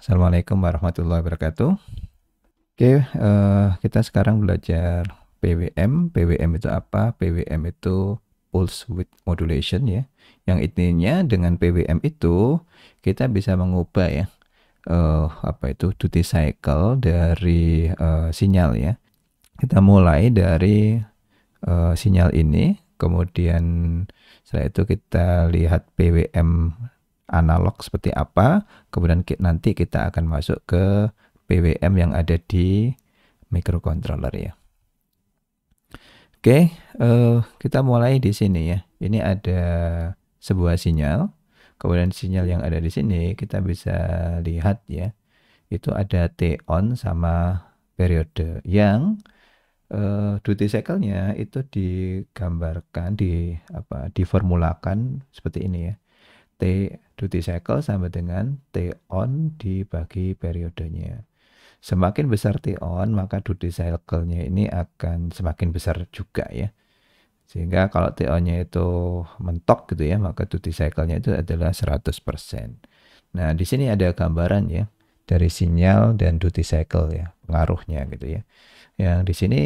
Assalamualaikum warahmatullahi wabarakatuh. Oke, kita sekarang belajar PWM. PWM itu apa? PWM itu Pulse Width Modulation ya. Yang intinya dengan PWM itu kita bisa mengubah ya apa itu duty cycle dari sinyal ya. Kita mulai dari sinyal ini, kemudian setelah itu kita lihat PWM analog seperti apa, kemudian nanti kita akan masuk ke PWM yang ada di microcontroller ya. Oke, kita mulai di sini ya. Ini ada sebuah sinyal, kemudian sinyal yang ada di sini kita bisa lihat ya, itu ada T on sama periode yang duty cycle-nya itu digambarkan diformulakan seperti ini ya. T duty cycle sama dengan T on dibagi periodenya. Semakin besar T on, maka duty cycle-nya ini akan semakin besar juga ya. Sehingga kalau T on-nya itu mentok gitu ya, maka duty cycle-nya itu adalah 100%. Nah, di sini ada gambaran ya dari sinyal dan duty cycle ya, pengaruhnya gitu ya. Yang di sini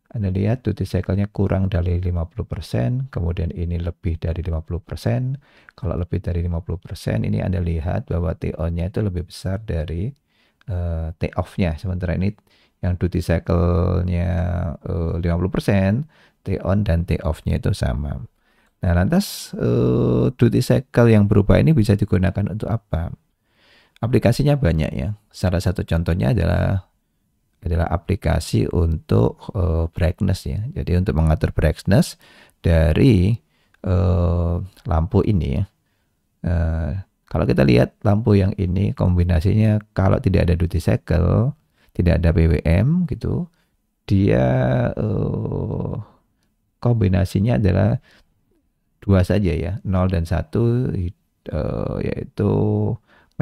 Anda lihat duty cycle-nya kurang dari 50%, kemudian ini lebih dari 50%. Kalau lebih dari 50%, ini Anda lihat bahwa T on-nya itu lebih besar dari T off-nya. Sementara ini yang duty cycle-nya 50%, T on dan T off-nya itu sama. Nah, lantas duty cycle yang berubah ini bisa digunakan untuk apa? Aplikasinya banyak ya. Salah satu contohnya adalah aplikasi untuk brightness ya. Jadi untuk mengatur brightness dari lampu ini ya. Kalau kita lihat lampu yang ini kombinasinya kalau tidak ada duty cycle, tidak ada PWM gitu, dia kombinasinya adalah dua saja ya, 0 dan 1 yaitu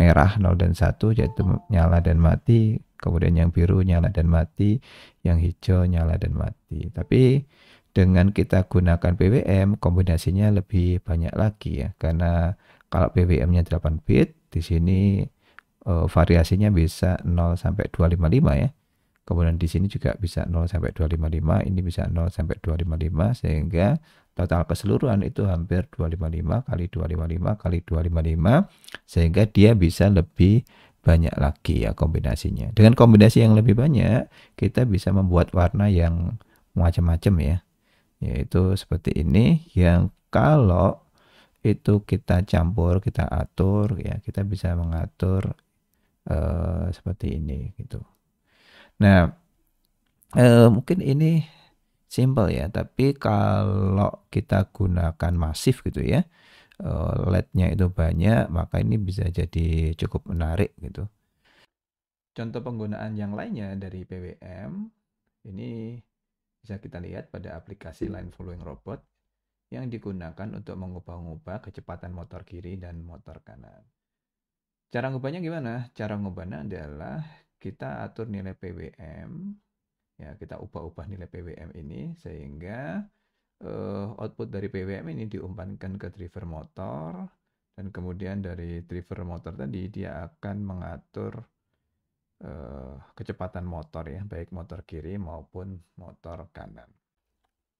merah 0 dan 1 yaitu nyala dan mati, kemudian yang biru nyala dan mati, yang hijau nyala dan mati. Tapi dengan kita gunakan PWM kombinasinya lebih banyak lagi ya, karena kalau PWM-nya 8 bit, di sini variasinya bisa 0 sampai 255 ya. Kemudian di sini juga bisa 0 sampai 255, ini bisa 0 sampai 255, sehingga total keseluruhan itu hampir 255 kali 255 kali 255, sehingga dia bisa lebih banyak lagi ya kombinasinya. Dengan kombinasi yang lebih banyak, kita bisa membuat warna yang macam-macam ya. Yaitu seperti ini, yang kalau itu kita campur, kita atur ya, kita bisa mengatur seperti ini gitu. Nah, mungkin ini simple ya, tapi kalau kita gunakan masif gitu ya, LED-nya itu banyak, maka ini bisa jadi cukup menarik gitu. Contoh penggunaan yang lainnya dari PWM, ini bisa kita lihat pada aplikasi Line Following Robot yang digunakan untuk mengubah-ubah kecepatan motor kiri dan motor kanan. Cara ngubahnya gimana? Cara ngubahnya adalah kita atur nilai PWM, ya kita ubah-ubah nilai PWM ini sehingga output dari PWM ini diumpankan ke driver motor, dan kemudian dari driver motor tadi dia akan mengatur kecepatan motor ya, baik motor kiri maupun motor kanan.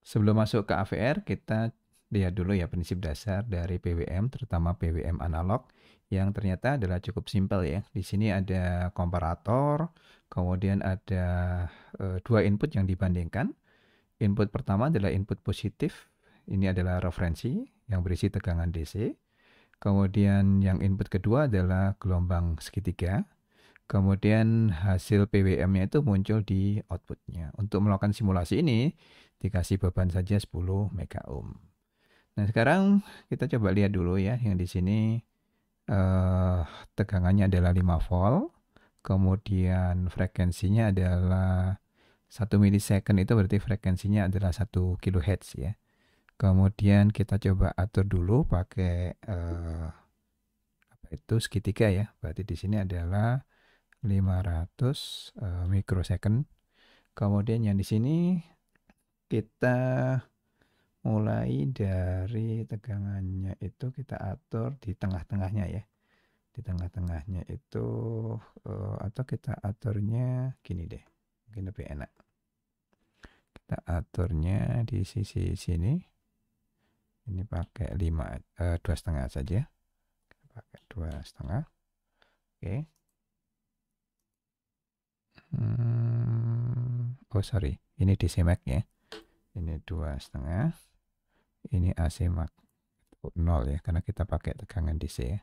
Sebelum masuk ke AVR, kita lihat dulu ya prinsip dasar dari PWM, terutama PWM analog, yang ternyata adalah cukup simpel ya. Di sini ada komparator, kemudian ada dua input yang dibandingkan. Input pertama adalah input positif, ini adalah referensi yang berisi tegangan DC. Kemudian yang input kedua adalah gelombang segitiga. Kemudian hasil PWM-nya itu muncul di outputnya. Untuk melakukan simulasi ini, dikasih beban saja 10 mega ohm. Nah, sekarang kita coba lihat dulu ya, yang di sini tegangannya adalah 5 volt, kemudian frekuensinya adalah 1 milisecond, itu berarti frekuensinya adalah 1 kHz ya. Kemudian kita coba atur dulu pakai apa itu segitiga ya. Berarti di sini adalah 500 mikrosecond. Kemudian yang di sini kita mulai dari tegangannya itu kita atur di tengah-tengahnya ya. Di tengah-tengahnya itu atau kita aturnya gini deh, mungkin lebih enak. Kita aturnya di sisi sini. Ini pakai 2,5 saja. Kita pakai 2,5. Oke. Oh sorry, ini DC Max ya. Ini 2,5. Ini AC Max 0 ya, karena kita pakai tegangan DC ya.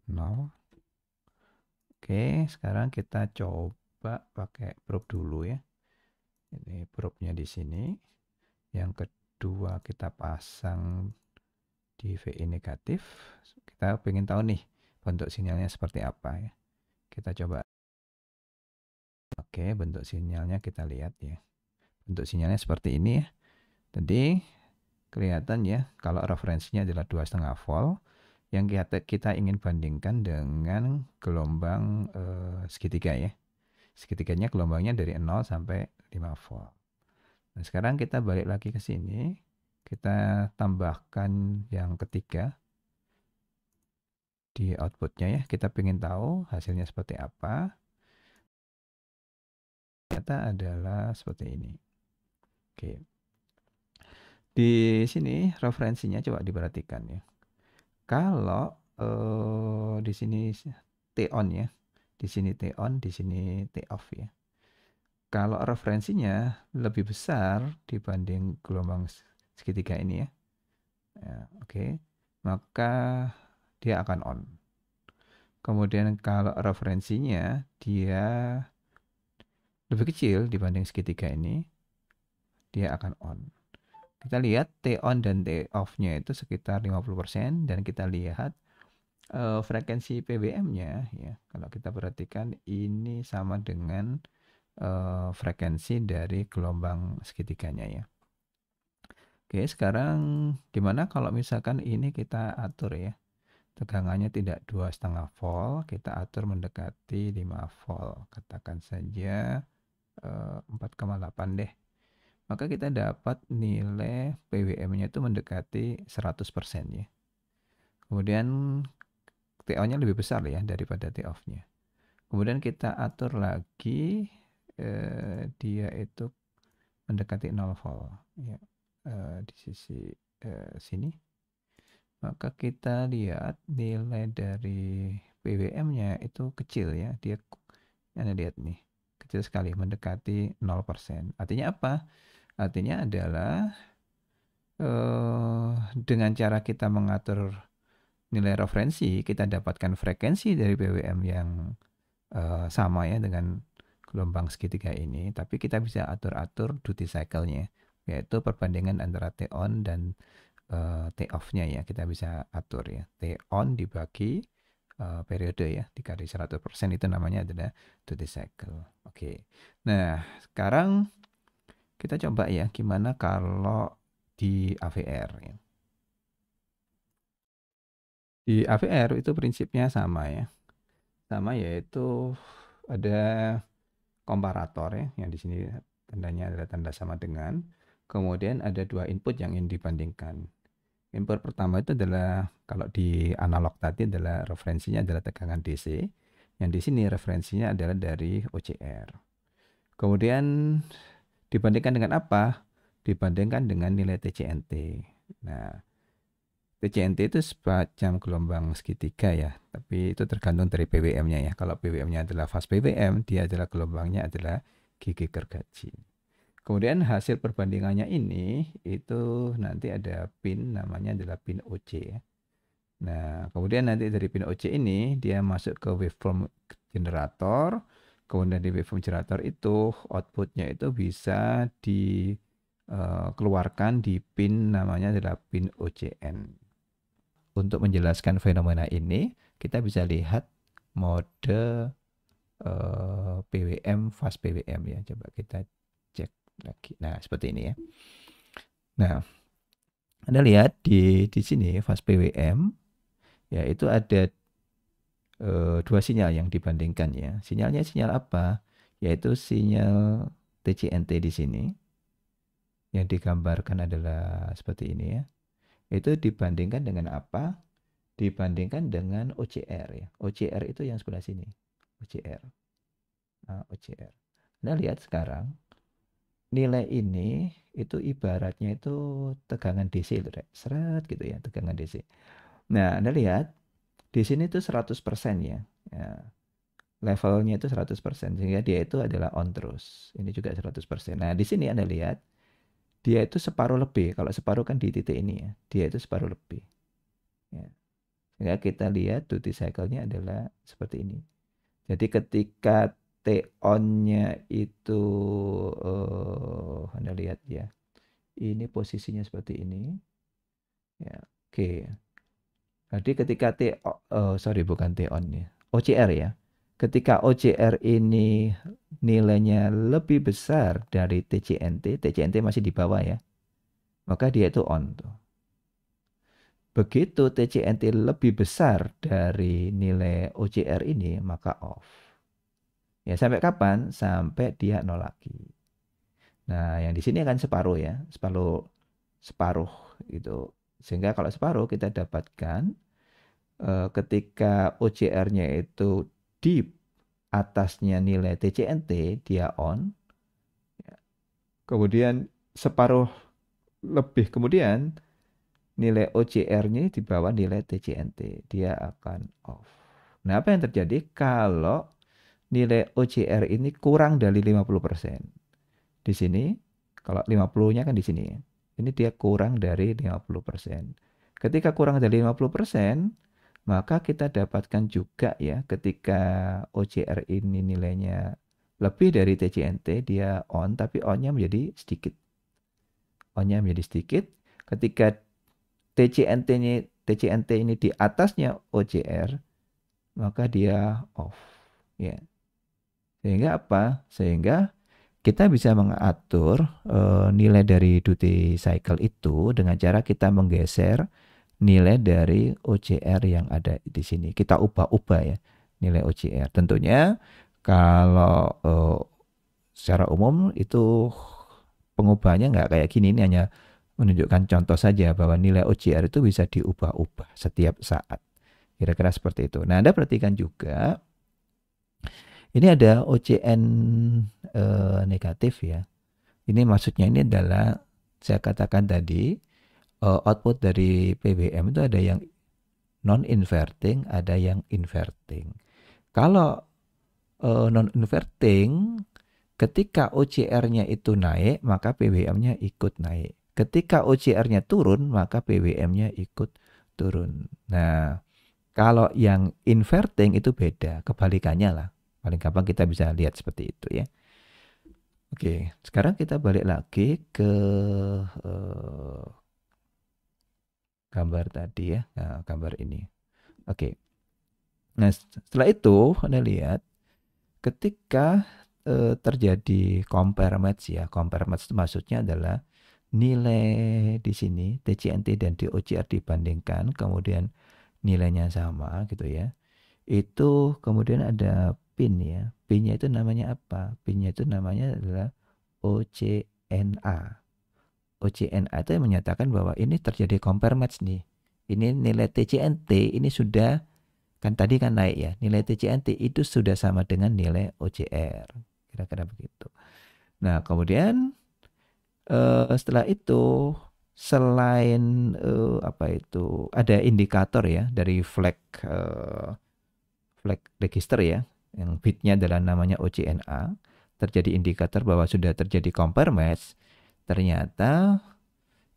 0. Oke, sekarang kita coba pakai probe dulu ya. Ini probe-nya di sini. Yang kedua kita pasang di VI negatif. Kita pengen tahu nih bentuk sinyalnya seperti apa ya. Kita coba. Oke, bentuk sinyalnya kita lihat ya. Bentuk sinyalnya seperti ini ya. Tadi kelihatan ya, kalau referensinya adalah 2,5 volt, yang kita ingin bandingkan dengan gelombang segitiga ya. Segitiganya gelombangnya dari 0 sampai 5 volt. Nah, sekarang kita balik lagi ke sini. Kita tambahkan yang ketiga di outputnya ya. Kita ingin tahu hasilnya seperti apa. Ternyata adalah seperti ini. Oke. Di sini referensinya coba diperhatikan ya. Kalau di sini T on ya. Di sini T on, di sini T off ya. Kalau referensinya lebih besar dibanding gelombang segitiga ini ya. Ya, oke. Maka dia akan on. Kemudian kalau referensinya dia lebih kecil dibanding segitiga ini, dia akan on. Kita lihat T on dan T off-nya itu sekitar 50% dan kita lihat frekuensi PWM-nya ya. Kalau kita perhatikan ini sama dengan frekuensi dari gelombang segitiganya ya. Oke, sekarang gimana kalau misalkan ini kita atur ya. Tegangannya tidak 2,5 volt, kita atur mendekati 5 volt. Katakan saja 4,8 deh. Maka kita dapat nilai PWM-nya itu mendekati 100% ya. Kemudian TO-nya lebih besar ya daripada T-off-nya. Kemudian kita atur lagi dia itu mendekati 0 volt ya. Di sisi sini. Maka kita lihat nilai dari PWM-nya itu kecil ya. Dia Anda lihat nih, kecil sekali mendekati 0%. Artinya apa? Artinya adalah dengan cara kita mengatur nilai referensi, kita dapatkan frekuensi dari PWM yang sama ya dengan gelombang segitiga ini, tapi kita bisa atur-atur duty cycle-nya, yaitu perbandingan antara T on dan T off-nya ya, kita bisa atur ya. T on dibagi periode ya, dikali 100% itu namanya adalah duty cycle. Oke. Nah, sekarang kita coba ya gimana kalau di AVR ya. Di AVR itu prinsipnya sama ya. Sama yaitu ada komparator ya, yang di sini tandanya adalah tanda sama dengan. Kemudian ada dua input yang ingin dibandingkan. Input pertama itu adalah kalau di analog tadi adalah referensinya adalah tegangan DC. Yang di sini referensinya adalah dari OCR. Kemudian dibandingkan dengan apa? Dibandingkan dengan nilai TCNT. Nah, TCNT itu semacam gelombang segitiga ya, tapi itu tergantung dari PWM-nya ya. Kalau PWM-nya adalah fast PWM, dia adalah gelombangnya adalah gigi gergaji. Kemudian hasil perbandingannya ini itu nanti ada pin namanya adalah pin OC ya. Nah, kemudian nanti dari pin OC ini dia masuk ke waveform generator. Kemudian di waveform generator itu outputnya itu bisa dikeluarkan di pin namanya adalah pin OCN. Untuk menjelaskan fenomena ini, kita bisa lihat mode PWM, fast PWM ya. Coba kita cek lagi. Nah, seperti ini ya. Nah, Anda lihat di sini fast PWM ya itu ada dua sinyal yang dibandingkan ya. Sinyalnya sinyal apa? Yaitu sinyal TCNT di sini. Yang digambarkan adalah seperti ini ya. Itu dibandingkan dengan apa? dibandingkan dengan OCR ya. OCR itu yang sebelah sini. OCR. Nah, OCR. Anda lihat sekarang nilai ini itu ibaratnya itu tegangan DC itu, Rek. Seret gitu ya, tegangan DC. Nah, Anda lihat di sini tuh 100% ya. Ya, levelnya itu 100% sehingga dia itu adalah on terus. Ini juga 100%. Nah, di sini Anda lihat dia itu separuh lebih. Kalau separuh kan di titik ini ya. Dia itu separuh lebih. Ya. Sehingga kita lihat duty cycle-nya adalah seperti ini. Jadi ketika T on-nya itu Anda lihat ya. Ini posisinya seperti ini. Ya, oke. Jadi ketika sorry bukan T on ya. OCR ya. Ketika OCR ini nilainya lebih besar dari TCNT, TCNT masih di bawah ya. Maka dia itu on tuh. Begitu TCNT lebih besar dari nilai OCR ini, maka off. Ya sampai kapan? Sampai dia nol lagi. Nah, yang di sini akan separuh ya, separuh itu. Sehingga kalau separuh kita dapatkan ketika OCR-nya itu di atasnya nilai TCNT, dia on. Kemudian separuh lebih kemudian nilai OCR-nya di bawah nilai TCNT, dia akan off. Nah, apa yang terjadi kalau nilai OCR ini kurang dari 50%? Di sini, kalau 50-nya kan di sini ya. Ini dia kurang dari 50%. Ketika kurang dari 50%, maka kita dapatkan juga ya ketika OCR ini nilainya lebih dari TCNT, dia on, tapi on-nya menjadi sedikit. On-nya menjadi sedikit. Ketika TCNT ini di atasnya OCR, maka dia off. Ya. Sehingga apa? Sehingga kita bisa mengatur nilai dari duty cycle itu dengan cara kita menggeser nilai dari OCR yang ada di sini. Kita ubah-ubah ya nilai OCR. Tentunya kalau secara umum itu pengubahannya nggak kayak gini. Ini hanya menunjukkan contoh saja bahwa nilai OCR itu bisa diubah-ubah setiap saat. Kira-kira seperti itu. Nah, Anda perhatikan juga ini ada OCN negatif ya. Ini maksudnya ini adalah saya katakan tadi output dari PWM itu ada yang non-inverting, ada yang inverting. Kalau non-inverting, ketika OCR-nya itu naik, maka PWM-nya ikut naik. Ketika OCR-nya turun, maka PWM-nya ikut turun. Nah, kalau yang inverting itu beda, kebalikannya lah. Paling gampang kita bisa lihat seperti itu ya. Oke, sekarang kita balik lagi ke gambar tadi ya, nah, gambar ini. Oke, nah setelah itu Anda lihat ketika terjadi compare match ya, compare match itu maksudnya adalah nilai di sini TCNT dan DOCR dibandingkan, kemudian nilainya sama gitu ya. Itu kemudian ada pin ya. Pinnya itu namanya apa? Pinnya itu namanya adalah OCNA. OCNA itu menyatakan bahwa ini terjadi compare match nih. Ini nilai TCNT ini sudah kan tadi kan naik ya. Nilai TCNT itu sudah sama dengan nilai OCR. Kira-kira begitu. Nah, kemudian setelah itu selain apa itu ada indikator ya dari flag register ya yang bitnya adalah namanya OCNA, terjadi indikator bahwa sudah terjadi compare match. Ternyata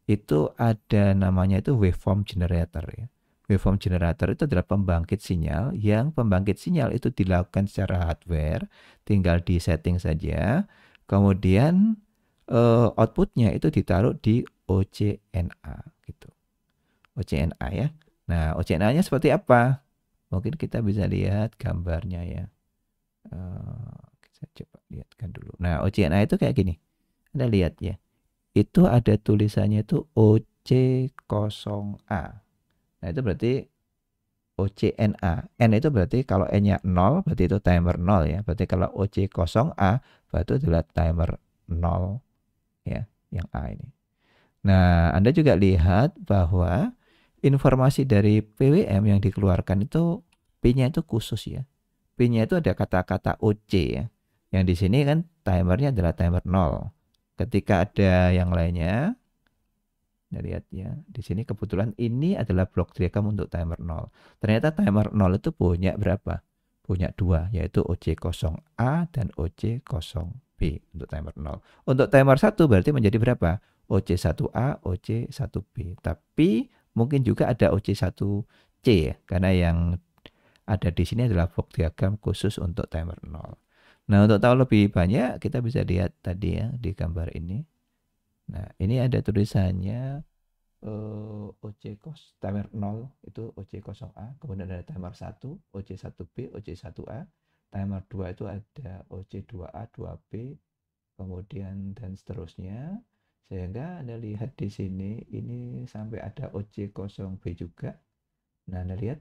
itu ada namanya itu waveform generator ya. Waveform generator itu adalah pembangkit sinyal yang pembangkit sinyal itu dilakukan secara hardware, tinggal di setting saja. Kemudian outputnya itu ditaruh di OCNA gitu. OCNA ya. Nah, OCNA-nya seperti apa? Mungkin kita bisa lihat gambarnya ya. Saya coba lihatkan dulu. Nah, OCNA itu kayak gini. Anda lihat ya. Itu ada tulisannya itu OC0A. Nah, itu berarti OCNA. N itu berarti kalau N-nya 0, berarti itu timer 0 ya. Berarti kalau OC0A, berarti itu adalah timer 0 ya, yang A ini. Nah, Anda juga lihat bahwa informasi dari PWM yang dikeluarkan itu PIN-nya itu khusus ya. PIN-nya itu ada kata-kata OC ya. Yang di sini kan timernya adalah timer 0. Ketika ada yang lainnya, nah lihat ya, di sini kebetulan ini adalah blok diagram untuk timer 0. Ternyata timer 0 itu punya berapa? Punya dua, yaitu OC0A dan OC0B untuk timer 0. Untuk timer 1 berarti menjadi berapa? OC1A, OC1B. Tapi mungkin juga ada OC1C ya, karena yang ada di sini adalah blok diagram khusus untuk timer 0. Nah, untuk tahu lebih banyak, kita bisa lihat tadi ya di gambar ini. Nah, ini ada tulisannya OC timer 0 itu OC0A, kemudian ada timer 1, OC1B, OC1A, timer 2 itu ada OC2A, 2B, kemudian dan seterusnya. Sehingga Anda lihat di sini ini sampai ada OC0B juga. Nah, Anda lihat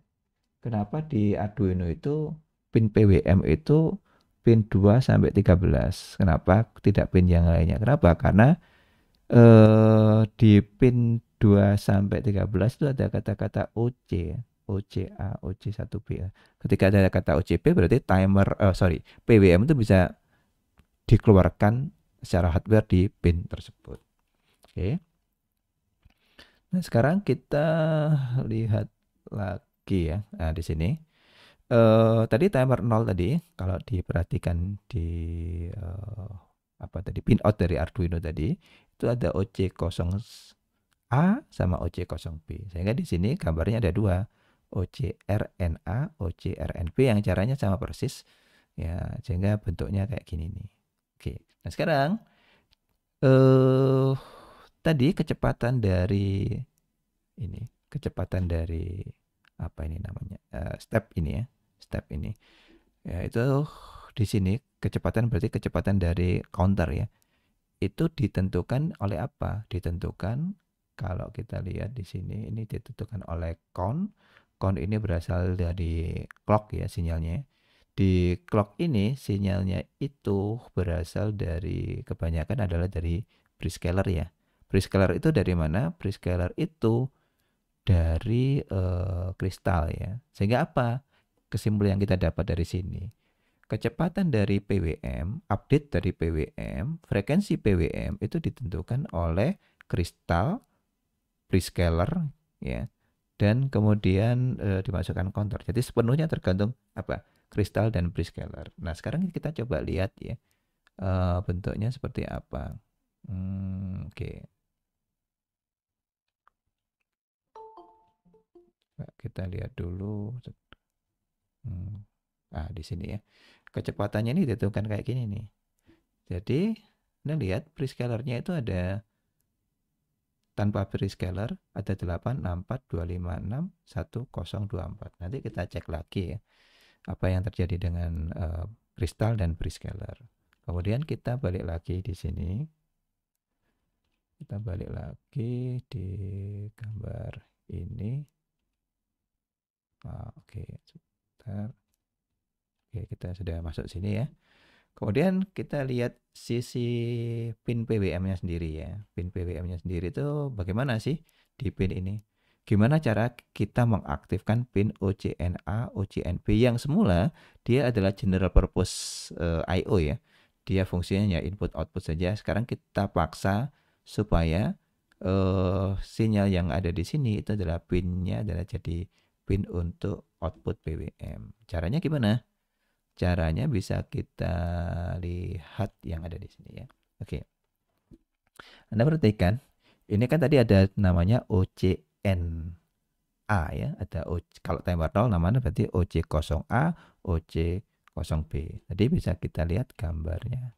kenapa di Arduino itu pin PWM itu pin 2 sampai 13. Kenapa tidak pin yang lainnya? Kenapa? Karena di pin 2 sampai 13 itu ada kata-kata OC, OCA, OC1B. Ketika ada kata OCB berarti PWM itu bisa dikeluarkan secara hardware di pin tersebut. Oke. Nah, sekarang kita lihat lagi ya. Nah, di sini tadi timer 0 tadi kalau diperhatikan di apa tadi pin out dari Arduino tadi itu ada OC0A sama OC0B. Sehingga di sini gambarnya ada dua, OCRNA, OCRNB yang caranya sama persis ya, sehingga bentuknya kayak gini nih. Oke. Nah, sekarang tadi kecepatan dari ini, kecepatan dari apa ini namanya? Step ini ya. Step ini. Ya, itu di sini kecepatan berarti kecepatan dari counter ya. Itu ditentukan oleh apa? Ditentukan kalau kita lihat di sini ini ditentukan oleh count. Count ini berasal dari clock ya sinyalnya. Di clock ini sinyalnya itu berasal dari kebanyakan adalah dari prescaler ya. Prescaler itu dari mana? Prescaler itu dari kristal ya. Sehingga apa? Kesimpulan yang kita dapat dari sini. Kecepatan dari PWM, update dari PWM, frekuensi PWM itu ditentukan oleh kristal, prescaler, ya, dan kemudian dimasukkan counter. Jadi sepenuhnya tergantung apa? Kristal dan prescaler. Nah, sekarang kita coba lihat ya bentuknya seperti apa. Oke. Kita lihat dulu. Di sini ya. Kecepatannya ini ditentukan kayak gini nih. Jadi, Anda lihat prescalernya itu ada tanpa prescaler ada 8, 6, 4, 2, 5, 6, 1, 0, 2, 4. Nanti kita cek lagi ya apa yang terjadi dengan kristal dan prescaler. Kemudian kita balik lagi di sini. Kita balik lagi di gambar ini. Oke, sebentar. Oke, kita sudah masuk sini ya. Kemudian kita lihat sisi pin PWM-nya sendiri ya. Pin PWM-nya sendiri itu bagaimana sih di pin ini? Gimana cara kita mengaktifkan pin OCNA, OCNB yang semula dia adalah general purpose I/O ya. Dia fungsinya ya input output saja. Sekarang kita paksa supaya sinyal yang ada di sini itu adalah pinnya adalah jadi pin untuk output PWM. Caranya gimana? Caranya bisa kita lihat yang ada di sini ya. Oke. Anda perhatikan, ini kan tadi ada namanya OCNA ya, ada kalau timer 0 namanya berarti OC0A, OC0B. Jadi bisa kita lihat gambarnya.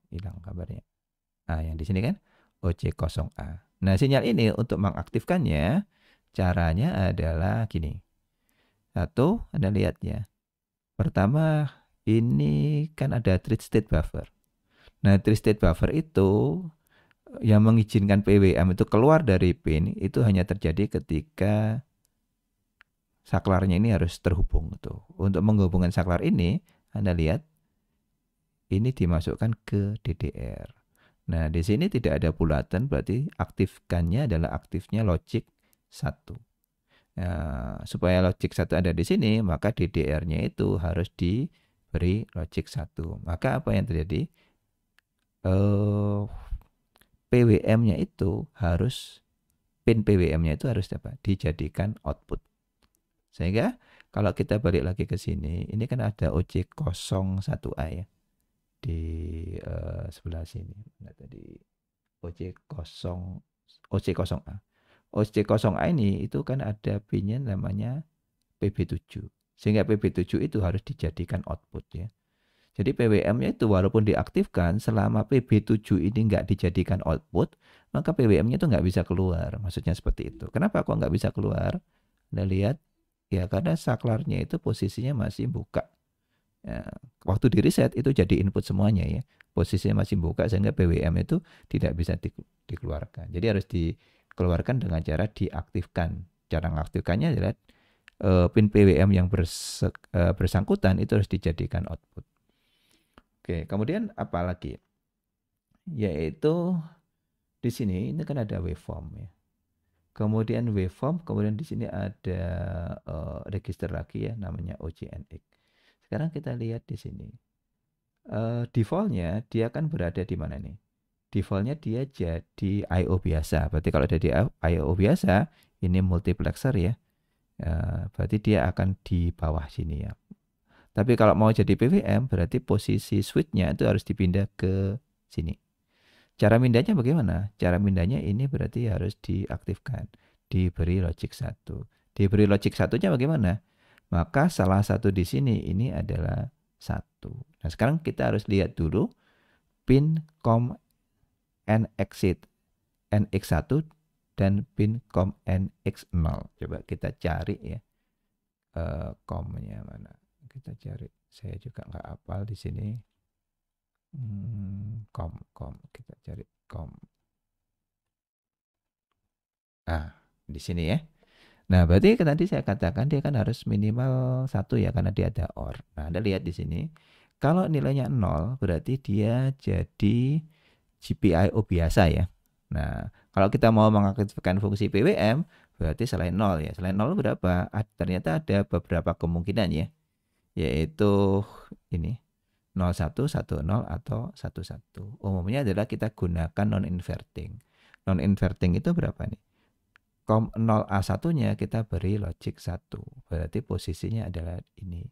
Hilang gambarnya. Nah, yang di sini kan OC0A. Nah, sinyal ini untuk mengaktifkannya caranya adalah gini. Satu, Anda lihat ya. Pertama, ini kan ada treat state buffer. Nah, treat state buffer itu yang mengizinkan PWM itu keluar dari pin itu hanya terjadi ketika saklarnya ini harus terhubung tuh. Untuk menghubungkan saklar ini, Anda lihat ini dimasukkan ke DDR. Nah, di sini tidak ada bulatan, berarti aktifkannya adalah aktifnya logic 1. Nah, supaya logic 1 ada di sini, maka DDR-nya itu harus diberi logic 1. Maka apa yang terjadi? PWM-nya itu harus, pin PWM-nya itu harus apa? Dijadikan output. Sehingga kalau kita balik lagi ke sini, ini kan ada OC01A ya di sebelah sini. Nah, tadi OC0A. OC0A ini itu kan ada pinnya namanya PB7. Sehingga PB7 itu harus dijadikan output ya. Jadi PWM-nya itu walaupun diaktifkan, selama PB7 ini nggak dijadikan output, maka PWM-nya itu nggak bisa keluar. Maksudnya seperti itu. Kenapa kok nggak bisa keluar? Anda lihat, ya karena saklarnya itu posisinya masih buka. Ya, waktu di reset itu jadi input semuanya ya. Posisinya masih buka sehingga PWM itu tidak bisa dikeluarkan. Jadi harus dikeluarkan dengan cara diaktifkan. Cara mengaktifkannya adalah pin PWM yang bersangkutan itu harus dijadikan output. Oke, kemudian apa lagi? Yaitu di sini ini kan ada waveform ya. Kemudian waveform, kemudian di sini ada register lagi ya namanya OGNX. Sekarang kita lihat di sini. Defaultnya dia kan berada di mana nih? Defaultnya dia jadi I/O biasa. Berarti kalau ada di I/O biasa, ini multiplexer ya. Berarti dia akan di bawah sini ya. Tapi kalau mau jadi PWM, berarti posisi switch-nya itu harus dipindah ke sini. Cara mindahnya bagaimana? Cara mindahnya ini berarti harus diaktifkan. Diberi logic 1. Diberi logic 1-nya bagaimana? Maka salah satu di sini ini adalah 1. Nah, sekarang kita harus lihat dulu pin COM NX1 dan pin COM NX0. Coba kita cari ya. COM-nya mana? Kita cari. Saya juga nggak hafal di sini. COM. Kita cari COM. Nah, di sini ya. Nah, berarti tadi saya katakan dia kan harus minimal 1 ya, karena dia ada OR. Nah, Anda lihat di sini. Kalau nilainya 0, berarti dia jadi GPIO biasa ya. Nah, kalau kita mau mengaktifkan fungsi PWM, berarti selain 0 ya. Selain 0 berapa? Ternyata ada beberapa kemungkinan ya. Yaitu ini 01, 10 atau 11. Umumnya adalah kita gunakan non-inverting. Non-inverting itu berapa nih? COM 0A1-nya kita beri logic 1. Berarti posisinya adalah ini.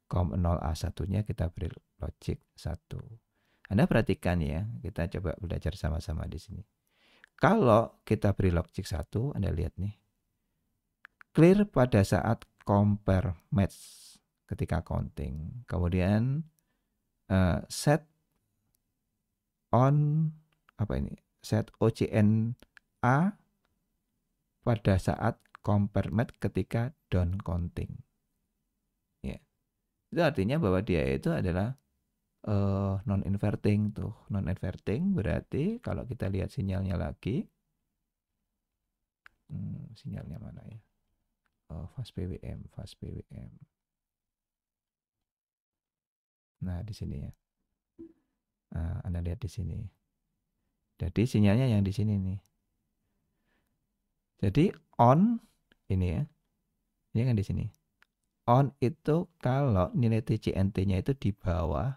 COM 0A1-nya kita beri logic 1. Anda perhatikan ya, kita coba belajar sama-sama di sini. Kalau kita beri logic 1, Anda lihat nih. Clear pada saat compare match ketika counting. Kemudian set on apa ini? Set OCNA pada saat compare match ketika down counting. Ya. Itu artinya bahwa dia itu adalah non-inverting tuh. Non-inverting berarti kalau kita lihat sinyalnya lagi, sinyalnya mana ya? Fast PWM. Nah, di sini ya. Anda lihat di sini. Jadi sinyalnya yang di sini nih. Jadi on ini ya. Ini kan di sini. On itu kalau nilai TCNT-nya itu di bawah.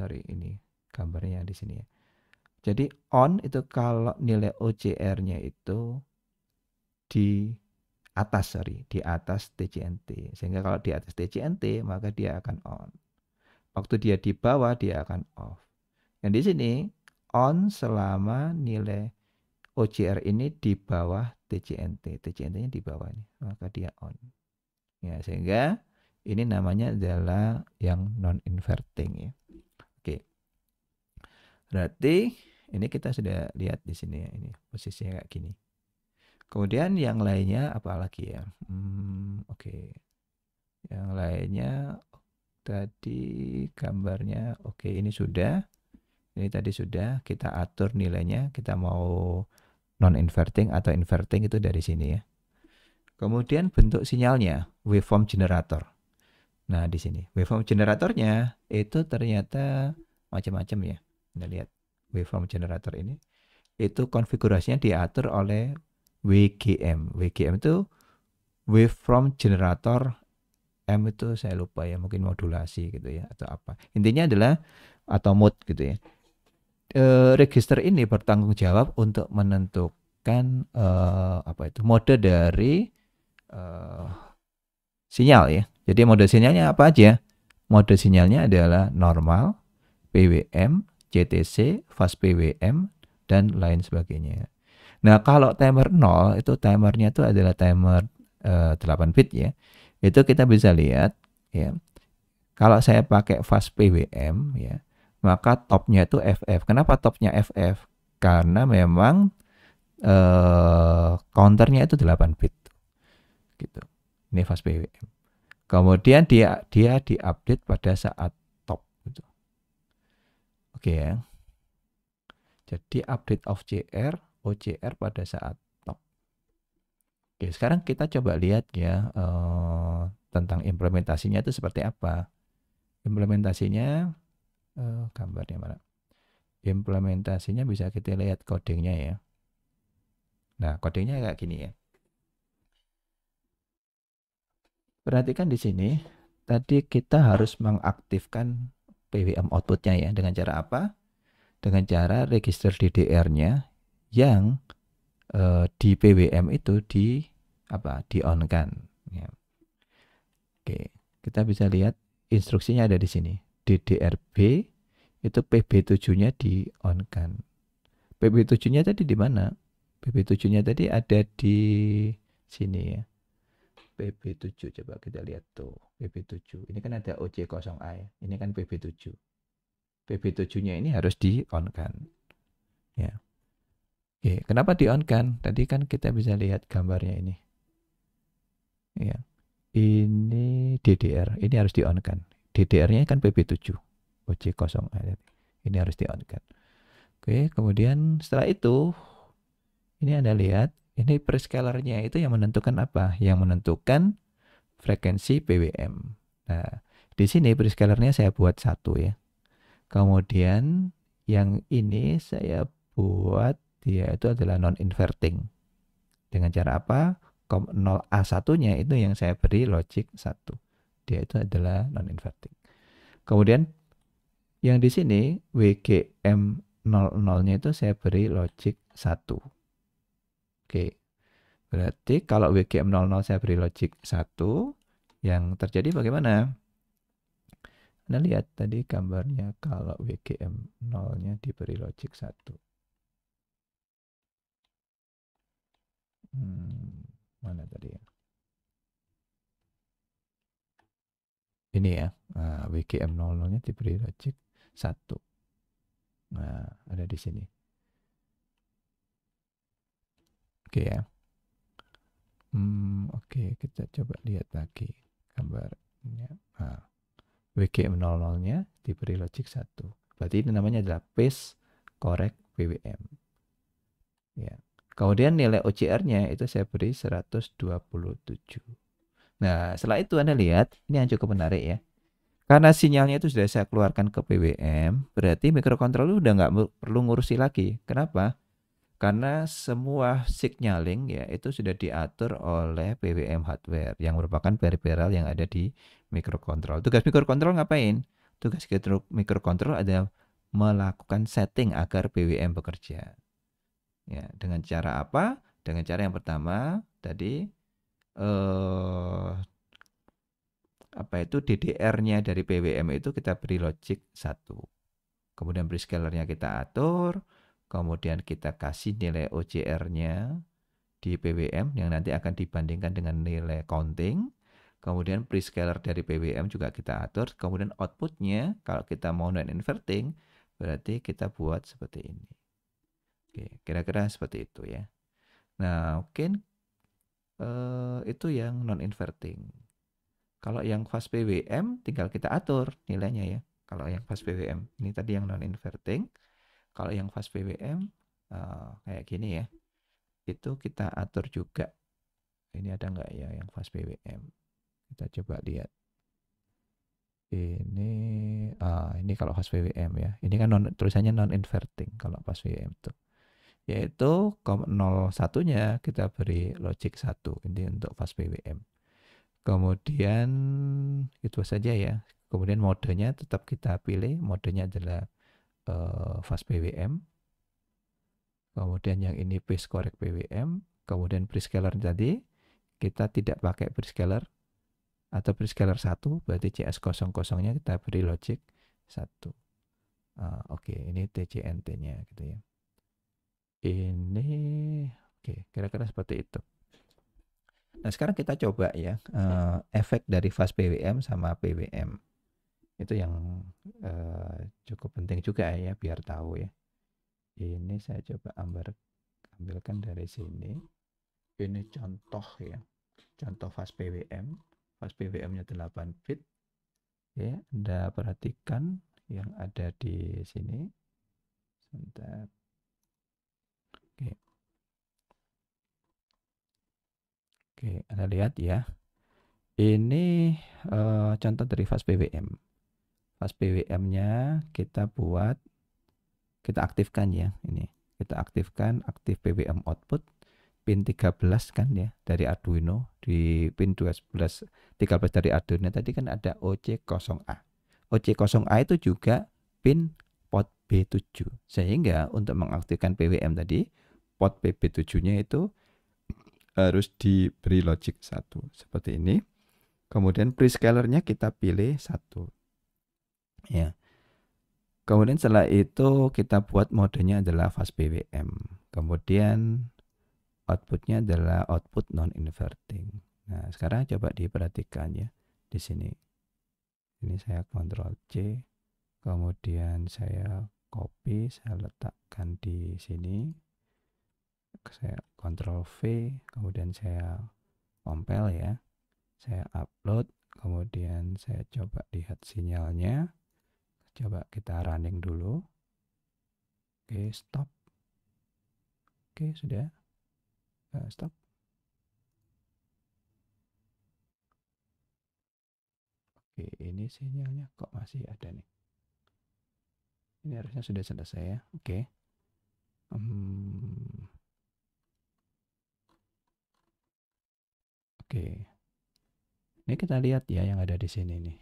Ini gambarnya yang di sini ya. Jadi on itu kalau nilai OCR-nya itu di atas, di atas TCNT. Sehingga kalau di atas TCNT, maka dia akan on. Waktu dia di bawah, dia akan off. Yang di sini, on selama nilai OCR ini di bawah TCNT. TCNT-nya di bawah nih, maka dia on. Ya, sehingga ini namanya adalah yang non-inverting ya. Oke. Berarti ini kita sudah lihat di sini ya, ini posisinya kayak gini. Kemudian yang lainnya apa lagi ya? Oke. Yang lainnya tadi gambarnya oke, ini sudah. Ini tadi sudah kita atur nilainya, kita mau non-inverting atau inverting itu dari sini ya. Kemudian bentuk sinyalnya, waveform generator. Nah, di sini waveform generatornya itu ternyata macam-macam ya. Anda lihat waveform generator ini, itu konfigurasinya diatur oleh WGM. WGM itu waveform generator, M itu saya lupa ya, mungkin modulasi gitu ya atau apa. Intinya adalah atau mode gitu ya. Register ini bertanggung jawab untuk menentukan apa itu mode dari eh, sinyal ya. Jadi mode sinyalnya apa aja? Mode sinyalnya adalah normal, PWM, CTC, fast PWM, dan lain sebagainya. Nah, kalau timer 0 itu timernya itu adalah timer 8 bit ya. Itu kita bisa lihat ya. Kalau saya pakai fast PWM ya, maka topnya itu FF. Kenapa topnya FF? Karena memang counternya itu 8 bit gitu. Ini fast PWM. Kemudian dia diupdate pada saat top gitu. Oke ya. Jadi update of CR, OCR pada saat top. Oke, sekarang kita coba lihat ya tentang implementasinya itu seperti apa. Implementasinya gambarnya mana? Implementasinya bisa kita lihat codingnya ya. Nah, codingnya kayak gini ya. Perhatikan di sini, tadi kita harus mengaktifkan PWM outputnya ya. Dengan cara apa? Dengan cara register DDR-nya yang di PWM itu di on kan. Ya. Oke, kita bisa lihat instruksinya ada di sini. DDRB itu PB7-nya di on kan. PB7-nya tadi di mana? PB7-nya tadi ada di sini ya. PB7 coba kita lihat tuh. PB7. Ini kan ada OC0A ya. Ini kan PB7. PB7-nya ini harus di on kan. Ya. Oke, kenapa di on kan? Tadi kan kita bisa lihat gambarnya ini. Ya. Ini DDR, ini harus di on kan. DDR-nya kan PB7. OC0A. Ini harus di on kan. Oke, kemudian setelah itu ini Anda lihat, ini prescalernya itu yang menentukan apa? Yang menentukan frekuensi PWM. Nah, di sini prescalernya saya buat 1 ya. Kemudian yang ini saya buat dia itu adalah non-inverting. Dengan cara apa? 0A1-nya itu yang saya beri logic 1. Dia itu adalah non-inverting. Kemudian yang di sini WGM 00-nya itu saya beri logic 1. Oke. Berarti kalau WGM 00 saya beri logic 1, yang terjadi bagaimana? Anda lihat tadi gambarnya kalau WGM 0-nya diberi logic 1. Mana tadi ya? Ini ya. Nah, WGM 00-nya diberi logic 1. Nah, ada di sini. Oke ya. Oke, kita coba lihat lagi gambarnya. Nah, WGM 00-nya diberi logic 1. Berarti ini namanya adalah phase correct PWM. Ya. Kemudian nilai OCR-nya itu saya beri 127. Nah, setelah itu Anda lihat, ini yang cukup menarik ya. Karena sinyalnya itu sudah saya keluarkan ke PWM, berarti microcontroller udah nggak perlu ngurusi lagi. Kenapa? Karena semua signaling ya itu sudah diatur oleh PWM hardware yang merupakan peripheral yang ada di microcontroller. Tugas microcontroller ngapain? Tugas microcontroller adalah melakukan setting agar PWM bekerja. Ya, dengan cara apa? Dengan cara yang pertama tadi apa itu DDR-nya dari PWM itu kita beri logic 1. Kemudian prescalernya kita atur, kemudian kita kasih nilai OCR-nya di PWM yang nanti akan dibandingkan dengan nilai counting. Kemudian prescaler dari PWM juga kita atur. Kemudian outputnya kalau kita mau non-inverting berarti kita buat seperti ini. Oke, kira-kira seperti itu ya. Nah, mungkin itu yang non-inverting. Kalau yang fast PWM tinggal kita atur nilainya ya. Kalau yang fast PWM, ini tadi yang non-inverting. Kalau yang fast PWM kayak gini ya, itu kita atur juga. Ini ada nggak ya yang fast PWM? Kita coba lihat. Ini ini kalau fast PWM ya. Ini kan tulisannya non inverting kalau fast PWM itu. Yaitu 0,1-nya kita beri logic 1 ini untuk fast PWM. Kemudian itu saja ya. Kemudian modenya tetap kita pilih, modenya adalah fast PWM. Kemudian yang ini phase correct PWM. Kemudian prescaler tadi kita tidak pakai prescaler atau prescaler 1, berarti CS00-nya kita beri logic 1. Oke, ini TCNT-nya gitu ya. Ini oke, kira-kira seperti itu. Nah, sekarang kita coba ya efek dari fast PWM sama PWM. Itu yang cukup penting juga ya biar tahu ya. Ini saya coba ambilkan dari sini. Ini contoh ya. Contoh fast PWM. Fast PWM-nya 8 bit. Ya, Anda perhatikan yang ada di sini. Sebentar. Oke. Oke, Anda lihat ya. Ini contoh dari fast PWM. Fast PWM-nya kita aktifkan ya. Ini kita aktifkan aktif PWM output pin 13 kan ya dari Arduino. Di pin 13 dari Arduino tadi kan ada OC0A. OC0A itu juga pin port B7. Sehingga untuk mengaktifkan PWM tadi, port B7-nya itu harus diberi logic 1 seperti ini. Kemudian prescalernya kita pilih 1. Ya. Kemudian setelah itu kita buat modenya adalah fast PWM. Kemudian outputnya adalah output non inverting. Nah, sekarang coba diperhatikan ya di sini. Ini saya Ctrl C, kemudian saya copy, saya letakkan di sini. Saya Ctrl V, kemudian saya compile ya. Saya upload, kemudian saya coba lihat sinyalnya. Coba kita running dulu. Oke, stop. Oke, sudah. Stop. Oke, ini sinyalnya kok masih ada nih. Ini harusnya sudah selesai ya. Oke. Oke. Ini kita lihat ya yang ada di sini nih.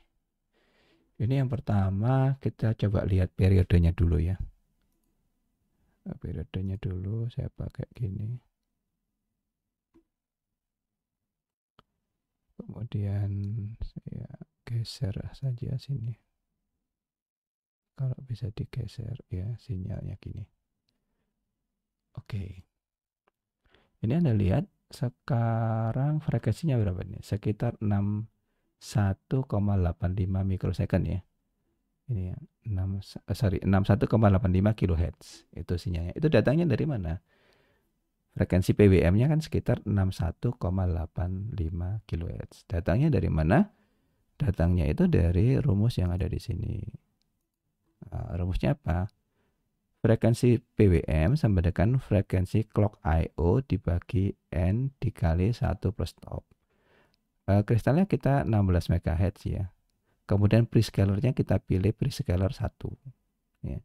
Ini yang pertama kita coba lihat periodenya dulu ya. Periodenya dulu saya pakai gini. Kemudian saya geser saja sini. Kalau bisa digeser ya sinyalnya gini. Oke. Ini Anda lihat sekarang frekuensinya berapa nih? Sekitar 61,85 mikrosecond ya. Ini ya, 61,85 kHz itu sinyalnya. Itu datangnya dari mana? Frekuensi PWM-nya kan sekitar 61,85 kHz. Datangnya dari mana? Datangnya itu dari rumus yang ada di sini. Nah, rumusnya apa? Frekuensi PWM sama dengan frekuensi clock I/O dibagi N dikali 1 plus top. Kristalnya kita 16 MHz ya. Kemudian prescalernya kita pilih prescaler 1. Ya.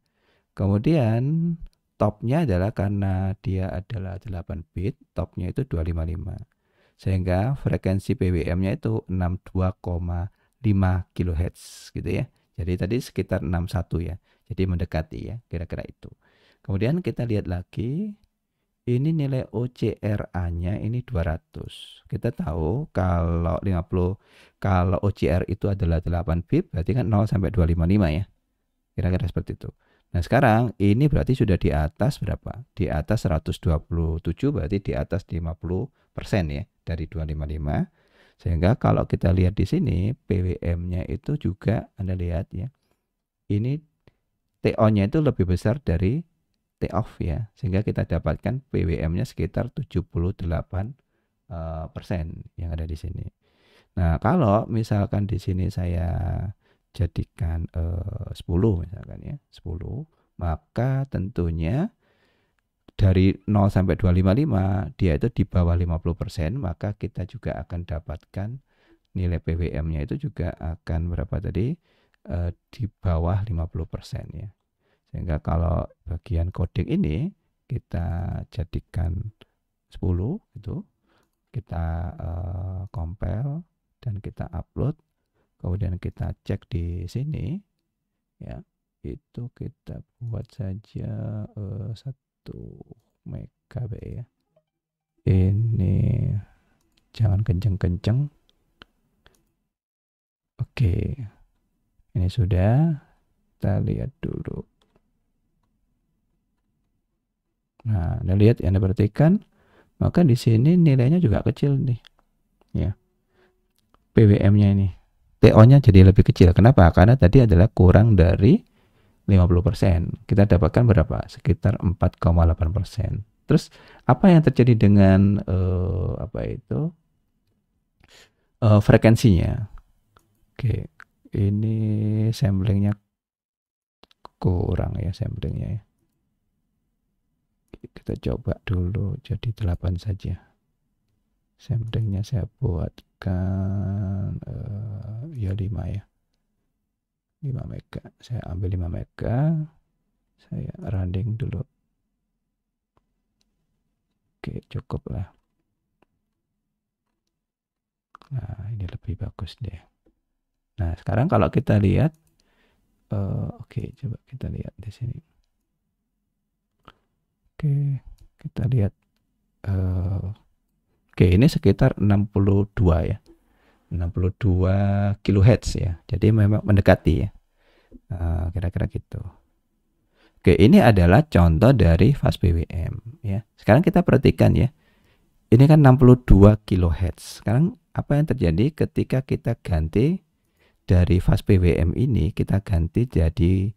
Kemudian topnya adalah karena dia adalah 8 bit, topnya itu 255. Sehingga frekuensi PWM-nya itu 62,5 kHz gitu ya. Jadi tadi sekitar 61 ya. Jadi mendekati ya, kira-kira itu. Kemudian kita lihat lagi, ini nilai OCRA-nya ini 200. Kita tahu kalau 50, kalau OCR itu adalah 8 bit, berarti kan 0 sampai 255 ya. Kira-kira seperti itu. Nah sekarang ini berarti sudah di atas berapa? Di atas 127, berarti di atas 50% ya dari 255. Sehingga kalau kita lihat di sini PWM-nya itu juga Anda lihat ya. Ini TO-nya itu lebih besar dari T-off ya. Sehingga kita dapatkan PWM-nya sekitar 78% yang ada di sini. Nah, kalau misalkan di sini saya jadikan 10 misalkan ya, 10, maka tentunya dari 0 sampai 255 dia itu di bawah 50%, maka kita juga akan dapatkan nilai PWM-nya itu juga akan berapa tadi? di bawah 50% ya. Sehingga kalau bagian coding ini kita jadikan 10 itu, kita compile dan kita upload, kemudian kita cek di sini ya, itu kita buat saja 1 MB ya. Ini jangan kenceng-kenceng. Oke, ini sudah. Kita lihat dulu. Nah, Anda lihat, Anda perhatikan, maka di sini nilainya juga kecil nih. Ya, PWM-nya ini. TO-nya jadi lebih kecil. Kenapa? Karena tadi adalah kurang dari 50%. Kita dapatkan berapa? Sekitar 4,8%. Terus apa yang terjadi dengan frekuensinya? Oke, ini samplingnya kurang ya, samplingnya ya. Kita coba dulu jadi 8 saja. Samplingnya saya buatkan ya 5 ya. 5 mega. Saya ambil 5 mega. Saya running dulu. Oke, cukup lah. Nah, ini lebih bagus deh. Nah, sekarang kalau kita lihat, oke, coba kita lihat di sini. Oke, kita lihat. Oke, ini sekitar 62 ya. 62 kHz ya. Jadi memang mendekati ya. Kira-kira gitu. Oke, ini adalah contoh dari fast PWM ya. Sekarang kita perhatikan ya. Ini kan 62 kHz. Sekarang apa yang terjadi ketika kita ganti dari fast PWM ini, kita ganti jadi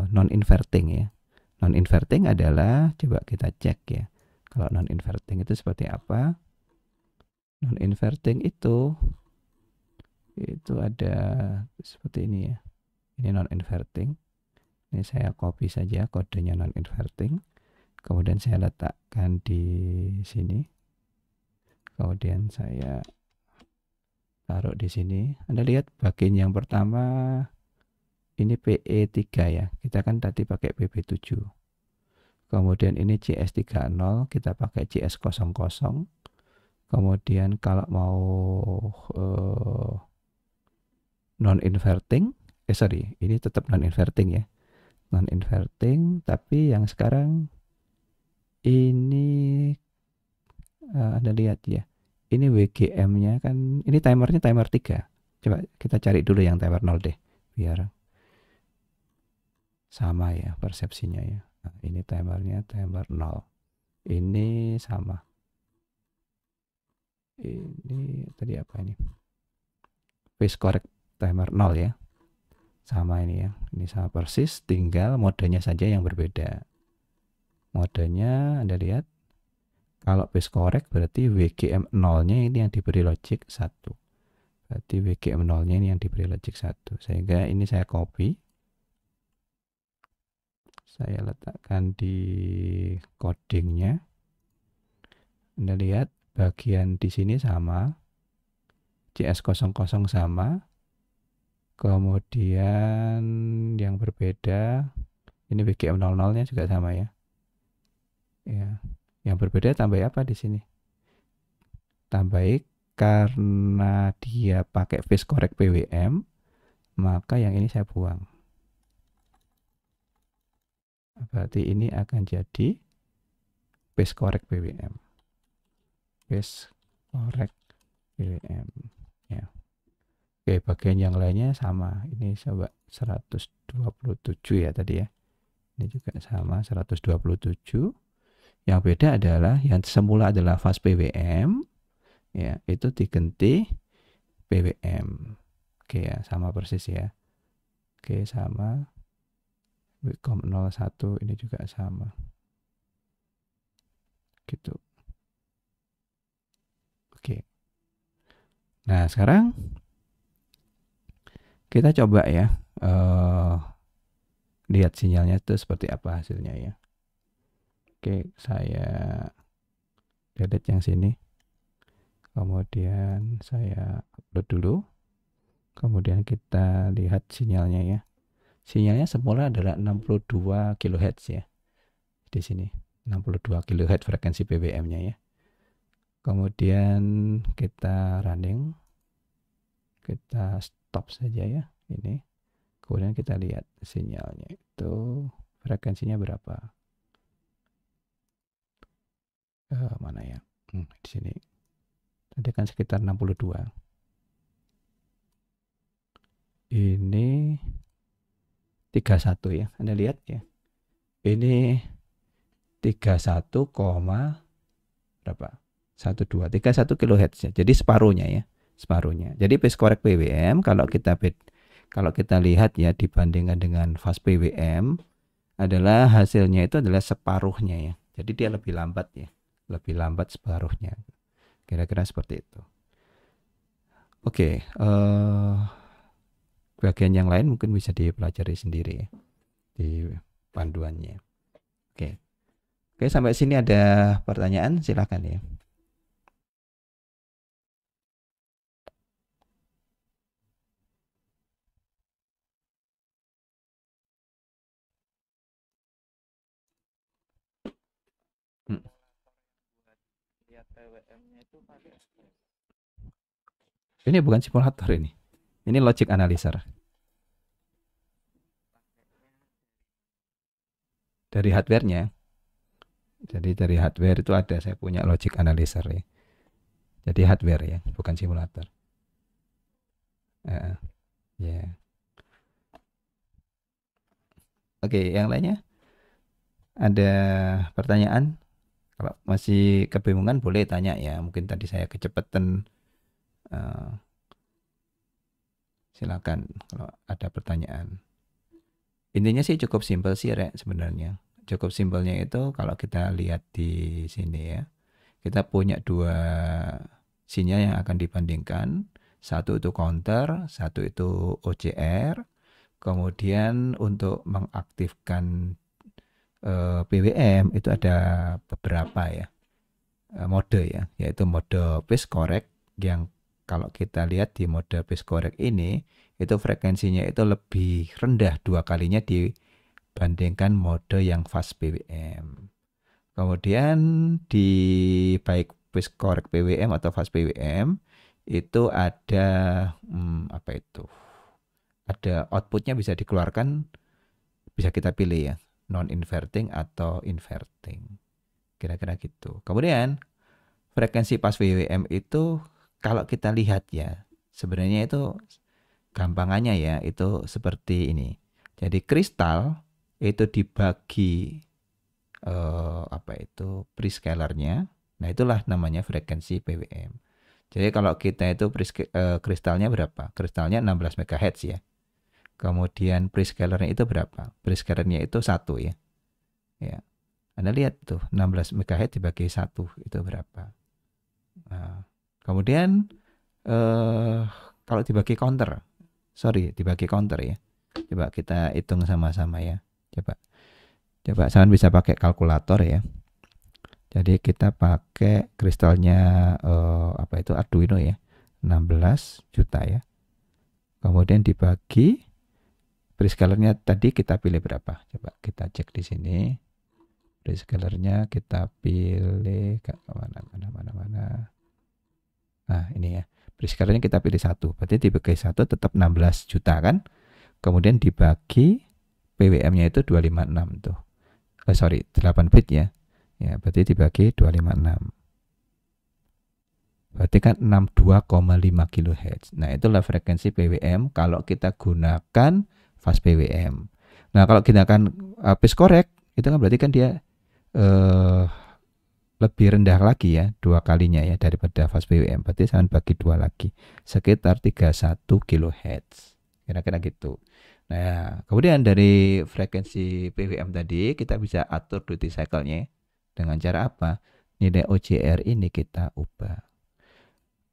non inverting ya. Non inverting adalah, coba kita cek ya. Kalau non inverting itu seperti apa? Non inverting itu ada seperti ini ya. Ini non inverting. Ini saya copy saja kodenya non inverting. Kemudian saya letakkan di sini. Kemudian saya taruh di sini. Anda lihat bagian yang pertama ini PE3 ya. Kita kan tadi pakai PP7. Kemudian ini CS30, kita pakai CS00. Kemudian kalau mau non inverting, ini tetap non inverting ya. Non inverting, tapi yang sekarang ini Anda lihat ya. Ini WGM-nya kan, ini timernya timer 3. Coba kita cari dulu yang timer 0 deh, biar sama ya persepsinya ya. Nah, ini timernya timer 0. Ini sama. Ini tadi apa ini? Phase correct timer 0 ya. Sama ini ya. Ini sama persis, tinggal modenya saja yang berbeda. Modenya Anda lihat. Kalau phase correct berarti WGM 0-nya ini yang diberi logic 1. Berarti WGM 0-nya ini yang diberi logic 1. Sehingga ini saya copy. Saya letakkan di codingnya. Anda lihat bagian di sini sama. CS00 sama. Kemudian yang berbeda, ini WGM 00-nya juga sama ya. Ya. Yang berbeda tambah apa di sini? Tambah karena dia pakai phase correct PWM, maka yang ini saya buang. Berarti ini akan jadi phase correct PWM. Phase correct PWM. Ya. Oke, bagian yang lainnya sama. Ini coba 127 ya tadi ya. Ini juga sama 127. Yang beda adalah yang semula adalah fast PWM, ya itu diganti PWM. Oke ya, sama persis ya. Oke, sama. Wicom 01 ini juga sama. Gitu. Oke. Nah, sekarang kita coba ya lihat sinyalnya itu seperti apa hasilnya ya. Oke, saya delete yang sini. Kemudian saya upload dulu. Kemudian kita lihat sinyalnya ya. Sinyalnya semula adalah 62 kHz ya. Di sini 62 kHz frekuensi PWM-nya ya. Kemudian kita running, kita stop saja ya ini. Kemudian kita lihat sinyalnya itu frekuensinya berapa. Mana ya? Di sini. Tadi kan sekitar 62. Ini 31 ya. Anda lihat ya. Ini 31, berapa? 12, 31 kHz ya. Jadi separuhnya ya. Separuhnya. Jadi phase correct PWM kalau kita lihat ya dibandingkan dengan fast PWM adalah hasilnya itu adalah separuhnya ya. Jadi dia lebih lambat ya. Lebih lambat separuhnya. Kira-kira seperti itu. Oke, bagian yang lain mungkin bisa dipelajari sendiri ya, di panduannya. Oke, sampai sini ada pertanyaan, silakan ya. Ini bukan simulator ini. Ini logic analyzer. Dari hardware-nya. Jadi dari hardware itu ada, saya punya logic analyzer ya. Jadi hardware ya, bukan simulator. Ya. Oke, yang lainnya? Ada pertanyaan? Kalau masih kebingungan boleh tanya ya. Mungkin tadi saya kecepatan. Silakan kalau ada pertanyaan. Intinya sih cukup simpel sih Rek sebenarnya. Cukup simpelnya itu kalau kita lihat di sini ya. Kita punya dua sinyal yang akan dibandingkan. Satu itu counter, satu itu OCR. Kemudian untuk mengaktifkan PWM itu ada beberapa ya mode ya, yaitu mode phase correct yang kalau kita lihat di mode phase correct ini itu frekuensinya itu lebih rendah 2 kalinya dibandingkan mode yang fast PWM. Kemudian di baik phase correct PWM atau fast PWM itu ada apa itu? Ada outputnya bisa dikeluarkan, bisa kita pilih ya, non inverting atau inverting. Kira-kira gitu. Kemudian frekuensi pas PWM itu kalau kita lihat ya, sebenarnya itu gampangannya ya, itu seperti ini. Jadi kristal itu dibagi apa itu prescalernya. Nah, itulah namanya frekuensi PWM. Jadi kalau kita itu kristalnya berapa? Kristalnya 16 MHz ya. Kemudian prescalernya itu berapa? Prescalernya itu 1 ya. Ya. Anda lihat tuh 16 MHz dibagi 1 itu berapa? Nah, kemudian kalau dibagi counter, dibagi counter ya. Coba kita hitung sama-sama ya. Coba kalian bisa pakai kalkulator ya. Jadi kita pakai kristalnya apa itu Arduino ya. 16 juta ya. Kemudian dibagi prescalernya tadi kita pilih berapa? Coba kita cek di sini. Prescalernya kita pilih ke mana. Nah, ini ya. Prescalernya kita pilih 1. Berarti dibagi 1 tetap 16 juta kan? Kemudian dibagi PWM-nya itu 256 tuh. 8 bit ya. Ya, berarti dibagi 256. Berarti kan 62,5 kHz. Nah, itulah frekuensi PWM kalau kita gunakan fast PWM. Nah, kalau kita gunakan phase correct, itu kan berarti kan dia lebih rendah lagi ya, 2 kalinya ya daripada fast PWM. Berarti saya bagi 2 lagi, sekitar 31 kHz. Kira-kira gitu. Nah, kemudian dari frekuensi PWM tadi kita bisa atur duty cycle-nya dengan cara apa? Nilai OCR ini kita ubah.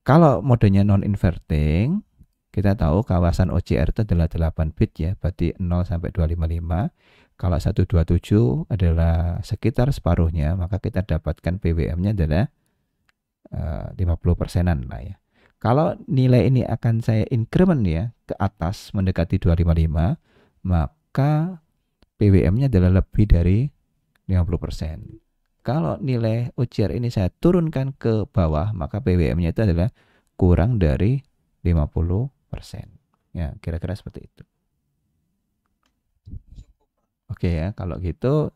Kalau modenya non-inverting, kita tahu kawasan OCR itu adalah 8 bit ya, berarti 0 sampai 255. Kalau 127 adalah sekitar separuhnya, maka kita dapatkan PWM-nya adalah 50%-an lah ya. Kalau nilai ini akan saya increment ya ke atas mendekati 255, maka PWM-nya adalah lebih dari 50%. Kalau nilai OCR ini saya turunkan ke bawah, maka PWM-nya itu adalah kurang dari 50%. Ya, kira-kira seperti itu. Oke ya, kalau gitu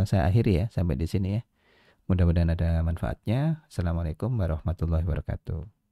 saya akhiri ya sampai di sini ya. Mudah-mudahan ada manfaatnya. Assalamualaikum warahmatullahi wabarakatuh.